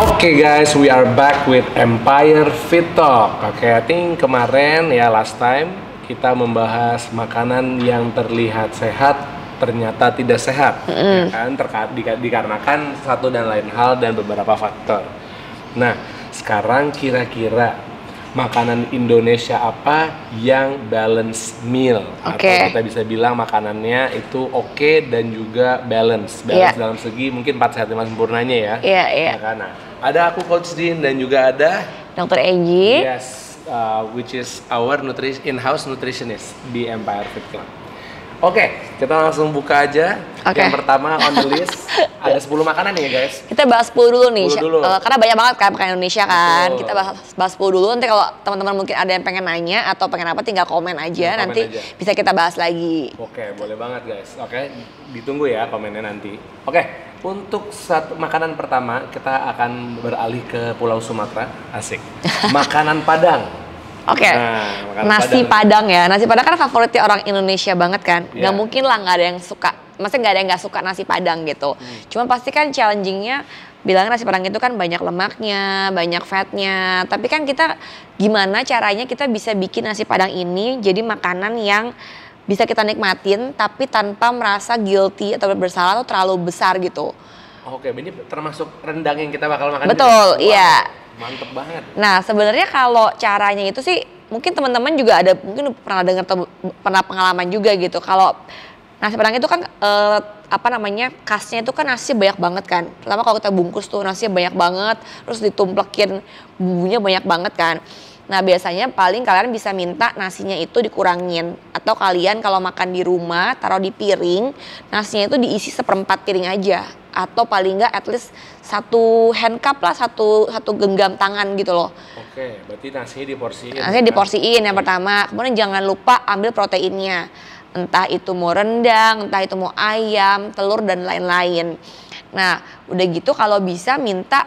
Oke guys, we are back with Empire Fit Talk. Oke, I think kemarin ya last time kita membahas makanan yang terlihat sehat ternyata tidak sehat, ya kan? Dikarenakan satu dan lain hal dan beberapa faktor. Nah, sekarang kira-kira makanan Indonesia apa yang balance meal? Atau kita bisa bilang makanannya itu oke dan juga balance dalam segi mungkin 4 sehat 5 sempurnanya ya. Iya. Nah, ada aku Coach Dean dan juga ada Dr. Egy. Yes, which is our in-house nutritionist di Empire Fit Club. Oke, kita langsung buka aja. Yang pertama on the list ada 10 makanan nih guys. Kita bahas 10 dulu nih, 10 dulu. Karena banyak banget kan makanan Indonesia kan. Betul. Kita bahas 10 dulu, nanti kalau teman-teman mungkin ada yang pengen nanya atau pengen apa tinggal komen aja, nanti bisa kita bahas lagi. Oke, boleh banget guys. Oke, ditunggu ya komennya nanti. Oke, untuk makanan pertama kita akan beralih ke Pulau Sumatera. Asik. Makanan Padang. Oke, nasi Padang ya. Nasi Padang kan favoritnya orang Indonesia banget kan. Gak mungkin lah gak ada yang suka. Maksudnya gak ada yang gak suka nasi Padang gitu. Cuman pasti kan challengingnya bilangnya nasi Padang itu kan banyak lemaknya, banyak fatnya. Tapi kan kita gimana caranya kita bisa bikin nasi Padang ini jadi makanan yang bisa kita nikmatin tapi tanpa merasa guilty atau bersalah atau terlalu besar gitu. Oke, ini termasuk rendang yang kita bakal makan. Betul, iya. Mantep banget. Nah, sebenarnya kalau caranya itu sih mungkin teman-teman juga ada mungkin pernah dengar pernah pengalaman juga gitu. Kalau nasi Padang itu kan khasnya itu kan nasi banyak banget kan. Pertama kalau kita bungkus tuh nasinya banyak banget, terus ditumplekin bumbunya banyak banget kan. Nah, biasanya paling kalian bisa minta nasinya itu dikurangin. Atau kalian kalau makan di rumah, taruh di piring, nasinya itu diisi 1/4 piring aja. Atau paling nggak at least 1 hand cup lah, satu genggam tangan gitu loh. Oke, berarti nasinya diporsiin. Nasinya diporsiin yang pertama. Kemudian jangan lupa ambil proteinnya. Entah itu mau rendang, entah itu mau ayam, telur, dan lain-lain. Nah, udah gitu kalau bisa minta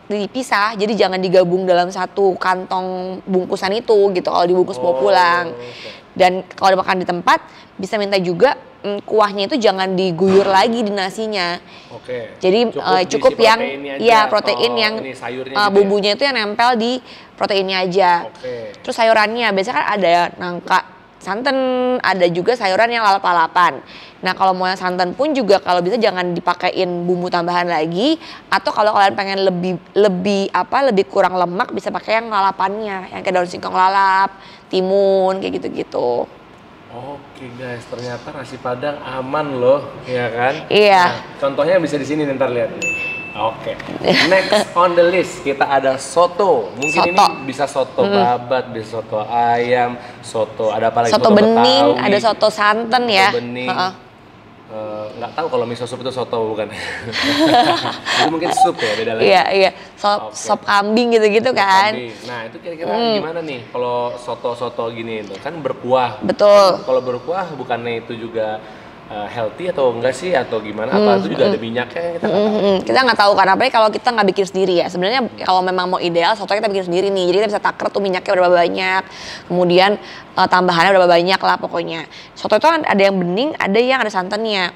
dipisah, jadi jangan digabung dalam satu kantong bungkusan itu gitu kalau dibungkus bawa pulang. Dan kalau makan di tempat bisa minta juga kuahnya itu jangan diguyur lagi di nasinya. Jadi cukup yang protein yang bumbunya itu yang nempel di proteinnya aja. Terus sayurannya biasanya kan ada nangka santan, ada juga sayuran yang lalap-lalapan. Nah, kalau mau yang santan pun juga kalau bisa jangan dipakein bumbu tambahan lagi, atau kalau kalian pengen lebih kurang lemak bisa pakai yang lalapannya, yang kayak daun singkong lalap, timun kayak gitu-gitu. Oke guys, ternyata nasi Padang aman loh, ya kan? Iya. Nah, contohnya bisa di sini ntar lihat nih. Oke. Next on the list kita ada soto. Mungkin ini bisa soto babat, bisa soto ayam, soto ada apa lagi? Soto bening, Betawi, ada soto santan ya. Soto bening. Nggak tahu kalau miso sup itu soto bukan? Itu mungkin sup ya, beda lagi. Iya. Sop kambing gitu-gitu kan. Nah, itu kira-kira gimana nih kalau soto-soto gini itu? Kan berkuah. Betul. Kalau berkuah bukannya itu juga healthy atau enggak sih atau gimana? Apa itu juga ada minyaknya kita nggak tahu. Kita nggak tahu kan, apalagi kalau kita nggak bikin sendiri ya. Sebenarnya kalau memang mau ideal soto kita bikin sendiri nih, jadi kita bisa taker tuh minyaknya berapa banyak, kemudian tambahannya berapa banyak lah pokoknya. Soto itu kan ada yang bening, ada yang ada santannya.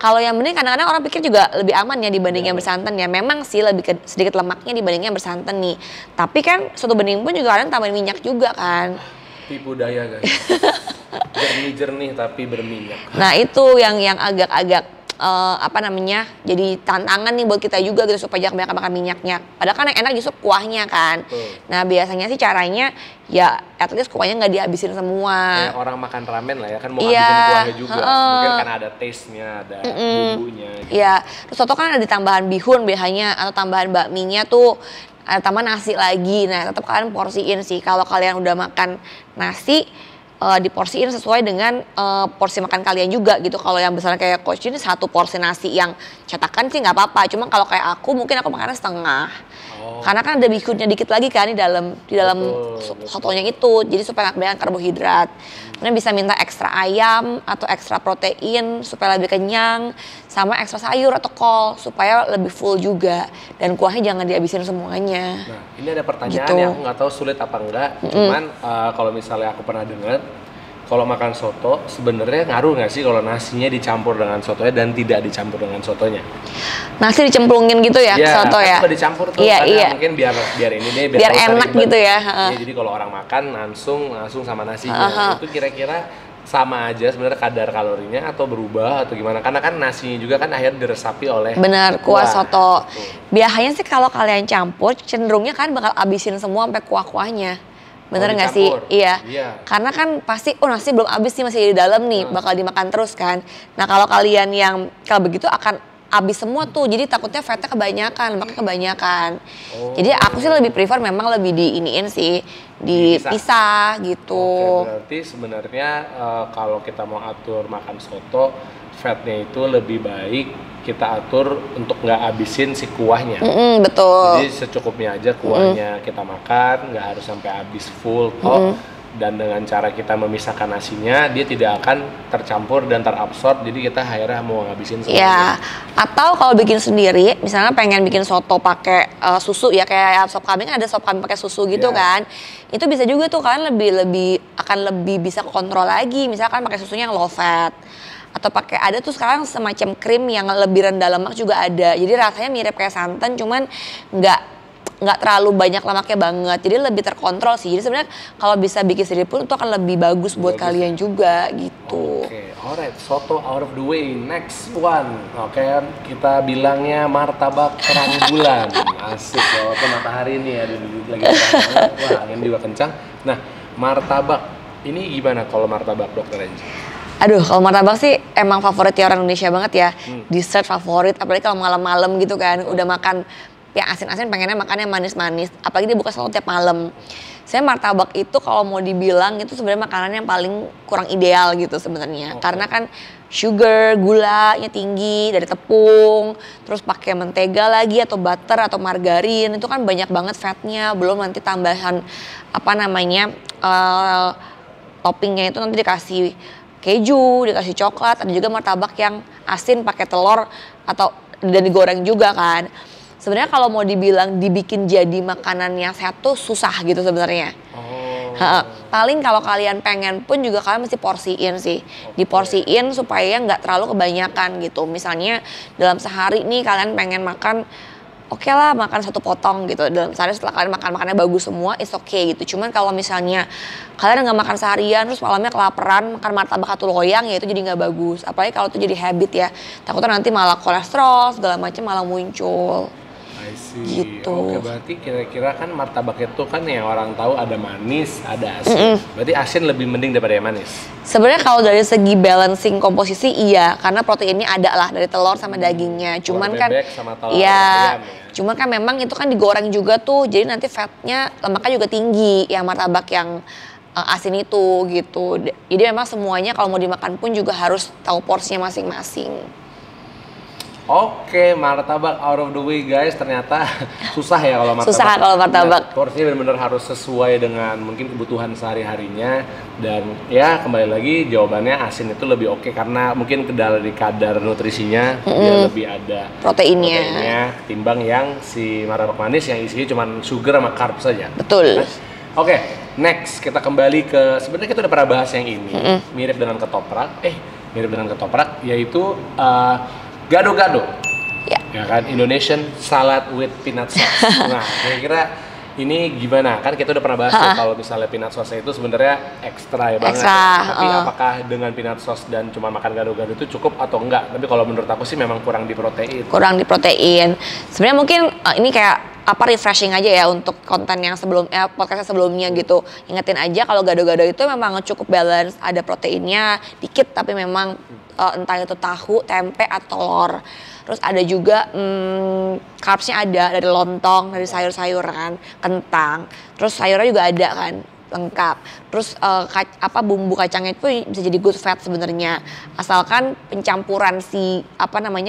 Kalau yang bening kadang-kadang orang pikir juga lebih aman ya dibanding yang bersantan ya. Memang sih lebih sedikit lemaknya dibanding yang bersantan nih. Tapi kan soto bening pun juga kadang tambahin minyak juga kan. Tipu daya guys. Jernih-jernih tapi berminyak. Nah, itu yang agak-agak jadi tantangan nih buat kita juga gitu supaya jangan banyak makan minyaknya. Padahal kan yang enak justru kuahnya kan. Nah, biasanya sih caranya ya at least kuahnya nggak dihabisin semua. Kayak orang makan ramen lah ya kan mau habisin kuahnya juga. Mungkin karena ada taste-nya, ada bumbunya. Iya. Terus soto kan ada tambahan bihun biasanya atau tambahan bakminya tuh. Tambah nasi lagi. Nah, tetap kalian porsiin sih. Kalau kalian udah makan nasi, diporsiin sesuai dengan porsi makan kalian juga gitu. Kalau yang besar kayak Coach ini 1 porsi nasi yang cetakan sih nggak apa-apa. Cuma kalau kayak aku mungkin aku makannya setengah. Karena kan ada bihunnya dikit lagi kan di dalam sotonya itu. Jadi supaya nggak kebanyakan karbohidrat. Kemudian bisa minta ekstra ayam atau ekstra protein supaya lebih kenyang, sama ekstra sayur atau kol supaya lebih full juga. Dan kuahnya jangan dihabisin semuanya. Nah, ini ada pertanyaan yang aku nggak tahu sulit apa enggak. Cuman kalau misalnya aku pernah dengar, kalau makan soto sebenarnya ngaruh nggak sih kalau nasinya dicampur dengan sotonya dan tidak dicampur dengan sotonya? Nasi dicemplungin gitu ya, ke soto kan ya? suka dicampur tuh, Iya. mungkin biar ini deh, biar enak gitu ya. Ya, jadi kalau orang makan langsung sama nasinya, itu kira-kira sama aja sebenarnya kadar kalorinya atau berubah atau gimana? Karena kan nasinya juga kan akhirnya diresapi oleh kuah soto. Betul. Biasanya sih kalau kalian campur, cenderungnya kan bakal abisin semua sampai kuah-kuahnya. Bener nggak sih? Iya. Karena kan pasti, nasi belum habis nih, masih di dalam nih, bakal dimakan terus kan. Nah kalau kalian yang kalau begitu akan habis semua tuh, jadi takutnya fatnya kebanyakan, lemaknya kebanyakan. Jadi aku sih lebih prefer memang lebih diiniin sih, dipisah gitu. Oke, berarti sebenarnya kalau kita mau atur makan soto, fatnya itu lebih baik kita atur untuk nggak habisin si kuahnya. Betul. Jadi secukupnya aja kuahnya kita makan, nggak harus sampai habis full toh. Dan dengan cara kita memisahkan nasinya, dia tidak akan tercampur dan terabsorb. Jadi kita akhirnya mau ngabisin semuanya. Ya, atau kalau bikin sendiri, misalnya pengen bikin soto pakai susu ya, kayak sop kambing ada sop kambing pakai susu gitu kan. Itu bisa juga tuh kan akan lebih bisa kontrol lagi. Misalkan pakai susunya yang low fat. Atau pakai ada tuh sekarang semacam krim yang lebih rendah lemak juga ada. Jadi rasanya mirip kayak santan, cuman nggak terlalu banyak lemaknya banget, jadi lebih terkontrol sih. Jadi sebenarnya kalau bisa bikin sendiri pun itu akan lebih bagus buat kalian juga gitu. Oke, alright, soto out of the way. Next one, oke, kita bilangnya martabak terang bulan. Asik ya, waktu matahari nih ya, lagi terang. Wah, angin juga kencang. Nah, martabak ini gimana kalau martabak, Dokter Angie? Aduh, kalau martabak sih emang favorit ya orang Indonesia banget ya. Dessert favorit, apalagi kalau malam-malam gitu kan, udah makan yang asin-asin pengennya makannya manis-manis, apalagi dia buka selalu tiap malam. Saya martabak itu kalau mau dibilang itu sebenarnya makanan yang paling kurang ideal gitu sebenarnya. Karena kan sugar, gulanya tinggi dari tepung, terus pakai mentega lagi atau butter atau margarin, itu kan banyak banget fatnya, belum nanti tambahan toppingnya itu nanti dikasih keju, dikasih coklat, ada juga martabak yang asin pakai telur dan digoreng juga kan. Sebenarnya kalau mau dibilang dibikin jadi makanan yang sehat tuh susah gitu sebenarnya. Paling kalau kalian pengen pun juga kalian mesti porsiin sih. Diporsiin supaya nggak terlalu kebanyakan gitu. Misalnya dalam sehari nih kalian pengen makan, oke lah makan 1 potong gitu. Dalam sehari setelah kalian makannya bagus semua, it's okay gitu. Cuman kalau misalnya kalian nggak makan seharian terus malamnya kelaparan makan martabak 1 loyang, ya itu jadi nggak bagus. Apalagi kalau itu jadi habit ya. Takutnya nanti malah kolesterol segala macam malah muncul. Gitu. Oke, berarti kira-kira kan martabak itu kan yang orang tahu ada manis, ada asin. Berarti asin lebih mending daripada yang manis. Sebenarnya kalau dari segi balancing komposisi iya, karena proteinnya ada lah dari telur sama dagingnya. Cuman kan sama telur ayam, ya. Cuman kan memang itu kan digoreng juga tuh, jadi nanti fatnya lemaknya juga tinggi yang martabak yang asin itu gitu. Jadi memang semuanya kalau mau dimakan pun juga harus tahu porsinya masing-masing. Oke, martabak out of the way guys, ternyata susah ya kalau martabak. Susah kalau martabak. Nah, porsinya benar-benar harus sesuai dengan mungkin kebutuhan sehari-harinya. Dan ya kembali lagi jawabannya asin itu lebih oke karena mungkin dari kadar nutrisinya dia lebih ada proteinnya timbang yang si martabak manis yang isinya cuma sugar sama carbs saja. Betul. Oke, next kita kembali ke, sebenarnya kita udah pernah bahas yang ini, mirip dengan ketoprak, yaitu gado-gado, ya kan, Indonesian salad with peanut sauce. Nah, kira-kira ini gimana? Kan kita udah pernah bahas tuh kalau misalnya peanut sauce itu sebenarnya ekstra ya banget. Tapi apakah dengan peanut sauce dan cuma makan gado-gado itu cukup atau enggak? Tapi kalau menurut aku sih memang kurang di protein. Sebenarnya mungkin ini kayak refreshing aja ya untuk konten yang podcastnya sebelumnya gitu. Ingetin aja kalau gado-gado itu memang cukup balance, ada proteinnya dikit tapi memang entah itu tahu, tempe atau telur. Terus ada juga carbsnya ada dari lontong, dari sayur-sayuran, kentang. Terus sayurnya juga ada kan, lengkap. Terus bumbu kacangnya itu bisa jadi good fat sebenarnya, asalkan pencampuran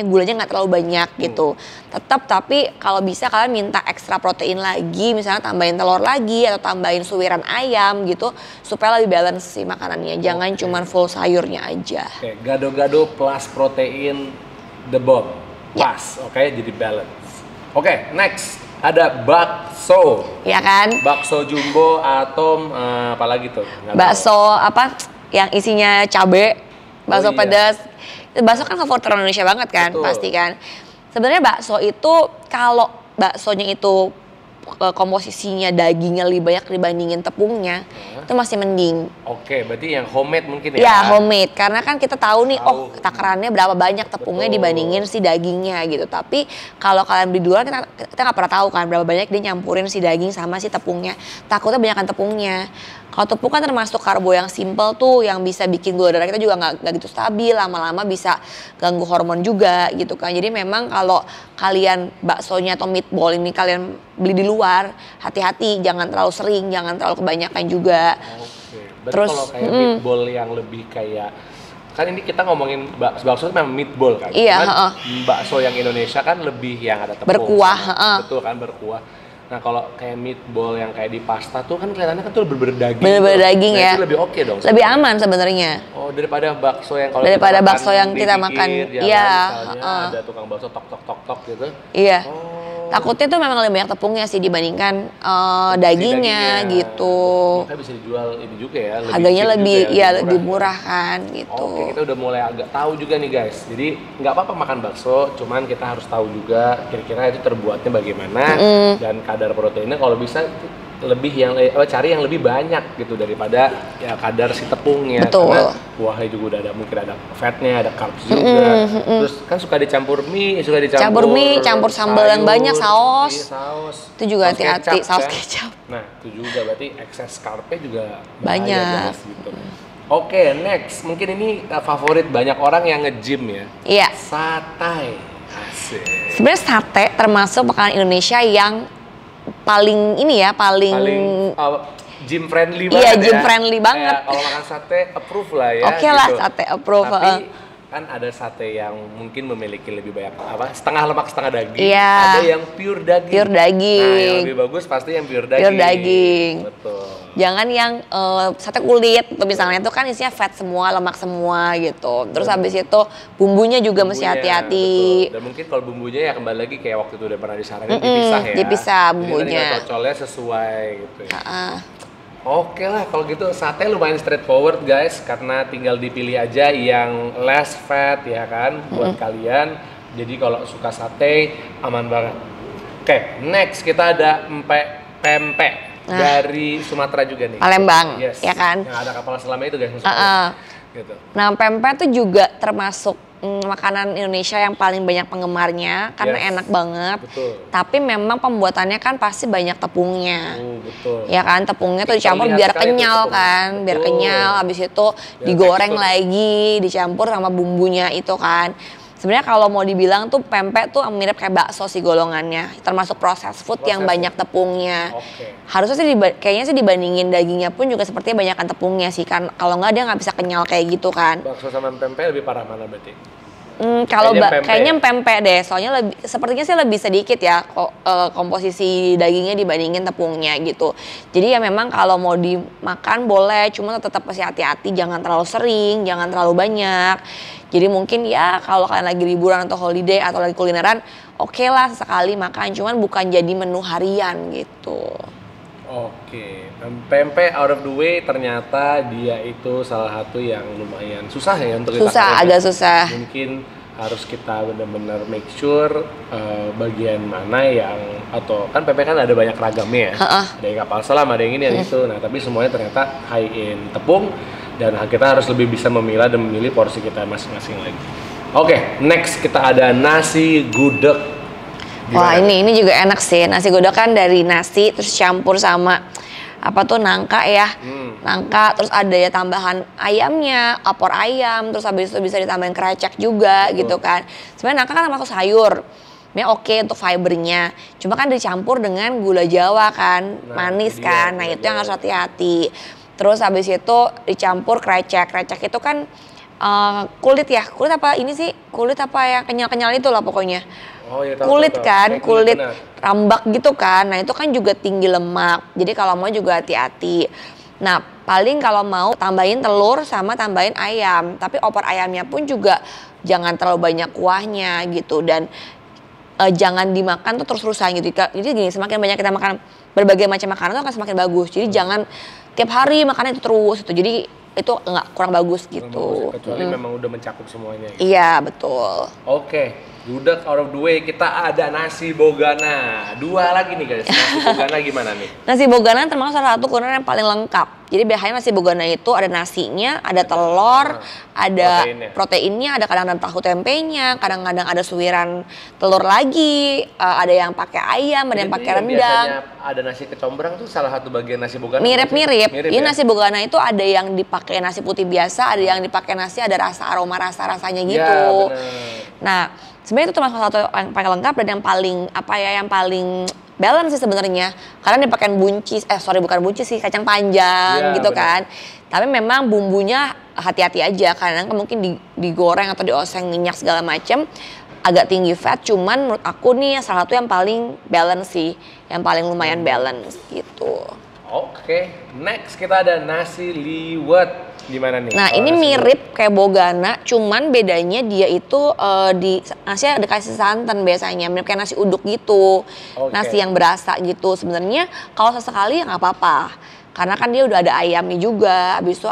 gulanya nggak terlalu banyak gitu. Tapi kalau bisa kalian minta ekstra protein lagi, misalnya tambahin telur lagi atau tambahin suwiran ayam gitu supaya lebih balance sih makanannya. Jangan cuman full sayurnya aja. Oke, gado-gado plus protein the bomb pas, jadi balance. Oke, next ada bakso. Ya kan? Bakso jumbo atau apalagi tuh? Bakso yang isinya cabe, bakso iya. pedas. Bakso kan favorit orang Indonesia banget kan, Betul. pasti kan. Sebenarnya bakso itu kalau baksonya itu komposisinya dagingnya lebih banyak dibandingin tepungnya, itu masih mending. Oke, berarti yang homemade mungkin ya? Ya homemade, karena kan kita tahu nih, oh takarannya berapa banyak tepungnya Betul. dibandingin si dagingnya gitu. Tapi kalau kalian beli di luar kita nggak pernah tahu kan berapa banyak dia nyampurin si daging sama si tepungnya. Takutnya banyakkan tepungnya. Kalau tepung kan termasuk karbo yang simple tuh, yang bisa bikin gula darah kita juga nggak gitu stabil, lama-lama bisa ganggu hormon juga gitu kan. Jadi memang kalau kalian baksonya atau meatball ini kalian beli di luar, hati-hati, jangan terlalu sering, jangan terlalu kebanyakan juga. Oke, berarti Terus, kalau kayak meatball yang lebih kayak, kan ini kita ngomongin bakso itu memang meatball kan? Iya, Cuman bakso yang Indonesia kan lebih yang ada tepung. Berkuah, Betul kan, berkuah. Nah kalau kayak meatball yang kayak di pasta tuh kan kelihatannya kan tuh berdaging. Bener-bener daging nah, ya. Itu lebih oke dong. Lebih aman sebenarnya. Oh daripada bakso yang kalau Daripada kita bakso yang di kita pinggir makan, jalan, iya, misalnya ada tukang bakso tok gitu. Iya. Oh. Takutnya tuh memang lebih banyak tepungnya sih dibandingkan dagingnya gitu. Makanya bisa dijual ini juga ya. Harganya cheap lebih juga ya, lebih murah kan gitu. Oke, kita udah mulai agak tahu juga nih guys. Jadi nggak apa-apa makan bakso, cuman kita harus tahu juga kira-kira itu terbuatnya bagaimana dan kadar proteinnya kalau bisa lebih yang cari yang lebih banyak gitu daripada ya kadar si tepungnya. Betul. Karena buahnya juga udah ada, mungkin ada fatnya, ada carbs juga. Terus kan suka dicampur mie, suka dicampur campur sambal yang banyak, saus. Iya, saus. Itu juga Saus hati-hati, kecap, saus kan? kecap. Nah, itu juga berarti ekses karpnya juga Banyak. guys, gitu. Oke, next. Mungkin ini favorit banyak orang yang nge-gym ya. Iya. Satay. Asik. Sebenarnya sate termasuk makanan Indonesia yang paling ini ya, paling Gym friendly Iya, banget. gym ya. friendly banget. Kayak kalau makan sate approve lah ya. Oke lah, gitu. sate approve. Tapi kan ada sate yang mungkin memiliki lebih banyak setengah lemak setengah daging. Iya. Ada yang pure daging. Pure daging. Nah, yang lebih bagus pasti yang pure daging. Pure daging. Betul. Jangan yang sate kulit tuh misalnya, itu kan isinya fat semua, lemak semua gitu. Terus habis itu bumbunya juga mesti Bumbunya, hati-hati. betul. Dan mungkin kalau bumbunya ya kembali lagi kayak waktu itu udah pernah disaranin dipisah ya. Dipisah Jadi bumbunya. tinggal cocolnya sesuai gitu ya. Oke lah kalau gitu sate lumayan straightforward guys, karena tinggal dipilih aja yang less fat ya kan buat kalian. Jadi kalau suka sate aman banget. Oke, next kita ada pempek dari Sumatera juga nih. Palembang, Yes. ya kan? Yang ada kapal selamnya itu guys. Gitu. Nah, pempek tuh juga termasuk makanan Indonesia yang paling banyak penggemarnya karena Yes. enak banget. Betul. Tapi memang pembuatannya kan pasti banyak tepungnya. Betul. Ya kan, tepungnya tuh Bisa dicampur lihat biar sekali kenyal tuh kan, tepung. biar Betul. kenyal. Habis itu Biar digoreng tekstur. lagi, dicampur sama bumbunya itu kan. Sebenarnya kalau mau dibilang tuh pempek tuh mirip kayak bakso sih golongannya, termasuk proses food yang Processed banyak tepungnya. Oke. Harusnya sih kayaknya sih dibandingin dagingnya pun juga sepertinya banyakkan tepungnya sih kan. Kalau nggak dia nggak bisa kenyal kayak gitu kan. Bakso sama pempek lebih parah mana berarti? Kalau Kayaknya kayaknya pempek deh, soalnya sepertinya sih lebih sedikit ya komposisi dagingnya dibandingin tepungnya gitu. Jadi ya memang kalau mau dimakan boleh, cuma tetap pasti hati-hati, jangan terlalu sering, jangan terlalu banyak. Jadi mungkin ya kalau kalian lagi liburan atau holiday atau lagi kulineran, oke lah sekali makan, cuman bukan jadi menu harian gitu. Oke, pempek out of the way ternyata dia itu salah satu yang lumayan susah ya untuk kita Susah, kalian. agak susah. Mungkin harus kita benar-benar make sure bagian mana yang, atau kan pempek kan ada banyak ragamnya ya. Ada yang kapal selam, ada yang ini, yang itu. Nah tapi semuanya ternyata high in tepung dan kita harus lebih bisa memilah dan memilih porsi kita masing-masing lagi. Oke, next kita ada nasi gudeg. Wah ini juga enak sih, nasi gudeg kan dari nasi terus campur sama apa tuh nangka ya, nangka terus ada ya tambahan ayamnya, opor ayam, terus habis itu bisa ditambahin krecek juga gitu kan. Sebenarnya nangka kan termasuk sayur, ini oke untuk fibernya, cuma kan dicampur dengan gula Jawa kan, manis kan, nah itu yang harus hati-hati. Terus habis itu dicampur krecek itu kan kulit ya, kulit apa ini sih, kulit apa yang kenyal-kenyal itu lah pokoknya. Oh, ya, Kulit kan, kulit benar. rambak gitu kan. Nah itu kan juga tinggi lemak. Jadi kalau mau juga hati-hati. Nah paling kalau mau tambahin telur sama tambahin ayam. Tapi opor ayamnya pun juga jangan terlalu banyak kuahnya gitu. Dan jangan dimakan tuh terus-terusan gitu. Jadi gini, semakin banyak kita makan berbagai macam makanan tuh akan semakin bagus. Jadi jangan tiap hari makan itu terus gitu. Jadi itu nggak kurang bagus Kurang gitu. bagus ya, kecuali memang udah mencakup semuanya. Gitu. Iya betul. Oke, udah out of the way, kita ada nasi bogana. 2 lagi nih guys, nasi bogana gimana nih? Nasi bogana termasuk salah satu kuliner yang paling lengkap. Jadi biasanya nasi bogana itu ada nasinya, ada telur, ada proteinnya, ada kadang-kadang tahu tempenya, kadang-kadang ada suiran telur lagi, ada yang pakai ayam, ada yang pakai rendang. Biasanya ada nasi kecombrang tuh salah satu bagian nasi bogana. Mirip-mirip. Ini ya? nasi bogana itu ada yang dipakai nasi putih biasa, ada yang dipakai nasi ada rasa aroma rasa-rasanya gitu. Ya, nah, sebenarnya itu termasuk satu yang paling lengkap dan yang paling yang paling balance sih sebenarnya. Karena dipakai buncis, bukan buncis sih, kacang panjang gitu kan. Tapi memang bumbunya hati-hati aja karena mungkin digoreng atau dioseng minyak segala macam agak tinggi fat, cuman menurut aku nih salah satu yang paling balance sih, yang paling lumayan balance gitu. Oke, next kita ada nasi liwet. Gimana nih? Nah, ini mirip kayak bogana, cuman bedanya dia itu nasi ada kasih santan biasanya, mirip kayak nasi uduk gitu. Nasi yang berasa gitu. Sebenarnya kalau sesekali ya nggak apa-apa. Karena kan dia udah ada ayamnya juga, habis itu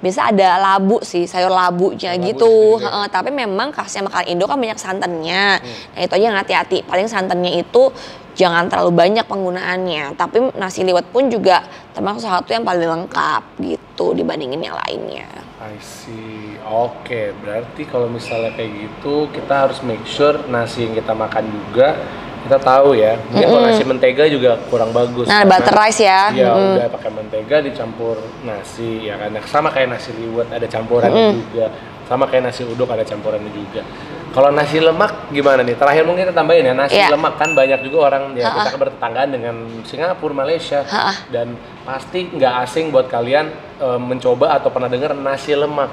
biasa ada labu sih, sayur labunya gitu. Tapi memang khasnya makan Indo kan banyak santannya. Nah, itu aja yang hati-hati. Paling santannya itu jangan terlalu banyak penggunaannya. Tapi nasi liwet pun juga termasuk salah satu yang paling lengkap gitu dibandingin yang lainnya. I see. Oke, berarti kalau misalnya kayak gitu kita harus make sure nasi yang kita makan juga kita tahu ya. Mungkin kalau nasi mentega juga kurang bagus. Nah, butter rice ya. Ya udah pakai mentega dicampur nasi ya kan. Sama kayak nasi liwet ada campurannya juga. Sama kayak nasi uduk ada campurannya juga. Kalau nasi lemak gimana nih? Terakhir mungkin kita tambahin ya, nasi lemak kan banyak juga orang ya kita bertetanggaan dengan Singapura, Malaysia dan pasti nggak asing buat kalian mencoba atau pernah dengar nasi lemak.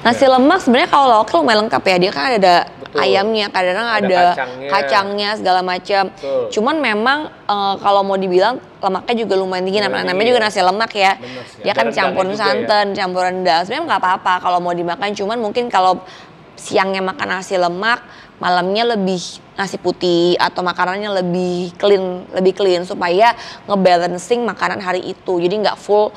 Nasi lemak sebenarnya kalau lokal lumayan lengkap ya, dia kan ada ayamnya, kadang ada kacangnya segala macam. Cuman memang kalau mau dibilang lemaknya juga lumayan tinggi, namanya juga nasi lemak ya. Dia kan campuran santan, campuran rendang. Sebenarnya nggak apa-apa kalau mau dimakan, cuman mungkin kalau siangnya makan nasi lemak, malamnya lebih nasi putih atau makanannya lebih clean supaya ngebalancing makanan hari itu. Jadi nggak full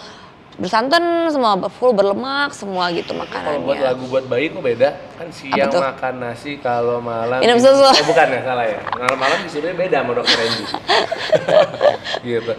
bersantan semua, full berlemak semua gitu makanannya. Kalau buat lagu buat bayi kok beda, kan siang makan nasi, kalau malam minum susu. Oh bukan ya, salah ya. Malam disuruhnya beda sama dokter Renji. Gitu.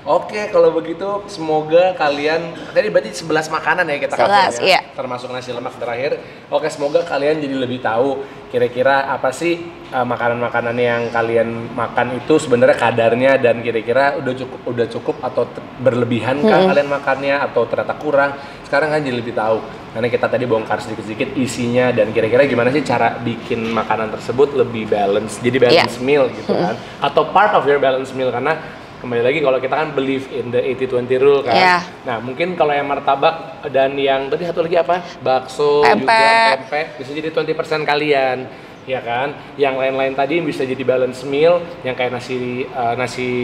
Oke, kalau begitu semoga kalian, tadi berarti 11 makanan ya kita kasih ya, termasuk nasi lemak terakhir. Oke, semoga kalian jadi lebih tahu kira-kira apa sih makanan-makanan yang kalian makan itu sebenarnya kadarnya dan kira-kira udah cukup atau berlebihan kah kalian makannya atau ternyata kurang. Sekarang kan jadi lebih tahu. Karena kita tadi bongkar sedikit-sedikit isinya dan kira-kira gimana sih cara bikin makanan tersebut lebih balance, jadi balance meal gitu kan. Atau part of your balance meal, karena kembali lagi kalau kita kan believe in the 80-20 rule kan. Nah mungkin kalau yang martabak dan yang tadi satu lagi apa? Bakso, juga pempek bisa jadi 20% kalian. Ya kan, yang lain-lain tadi bisa jadi balance meal, yang kayak nasi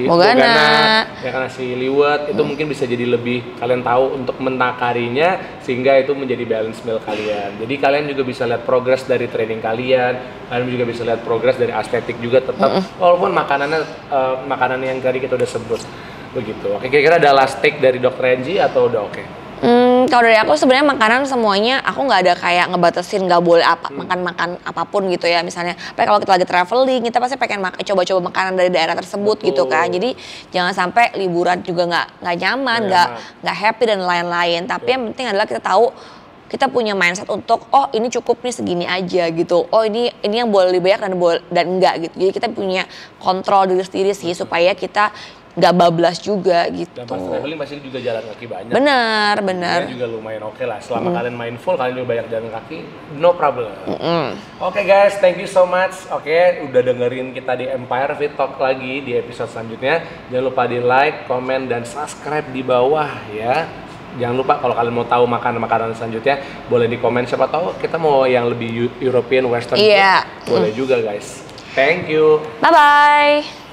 bogana, ya kan nasi liwet itu mungkin bisa jadi lebih kalian tahu untuk mentakarinya sehingga itu menjadi balance meal kalian. Jadi kalian juga bisa lihat progres dari training kalian juga bisa lihat progres dari estetik juga tetap walaupun makanan yang tadi kita udah sebut begitu. Oke, kira-kira ada last take dari Dr. Renji atau udah oke? Kalau dari aku sebenarnya makanan semuanya aku nggak ada kayak ngebatasin nggak boleh makan apapun gitu ya. Misalnya kalau kita lagi traveling kita pasti pengen coba-coba makanan dari daerah tersebut gitu kan. Jadi jangan sampai liburan juga nggak nyaman, nggak happy dan lain-lain. Tapi yang penting adalah kita tahu kita punya mindset untuk ini cukup nih segini aja gitu. Ini yang boleh lebih banyak dan enggak gitu. Jadi kita punya kontrol diri sendiri sih supaya kita nggak bablas juga gitu. Dan pas traveling pasti juga jalan kaki banyak. Benar. Ini juga lumayan oke lah. Selama kalian mindful, kalian lebih banyak jalan kaki, no problem. Oke guys, thank you so much. Oke, udah dengerin kita di Empire Fit Talk lagi di episode selanjutnya. Jangan lupa di like, komen, dan subscribe di bawah ya. Jangan lupa kalau kalian mau tahu makanan-makanan selanjutnya, boleh di komen. Siapa tahu kita mau yang lebih European, Western food, boleh juga guys. Thank you. Bye-bye.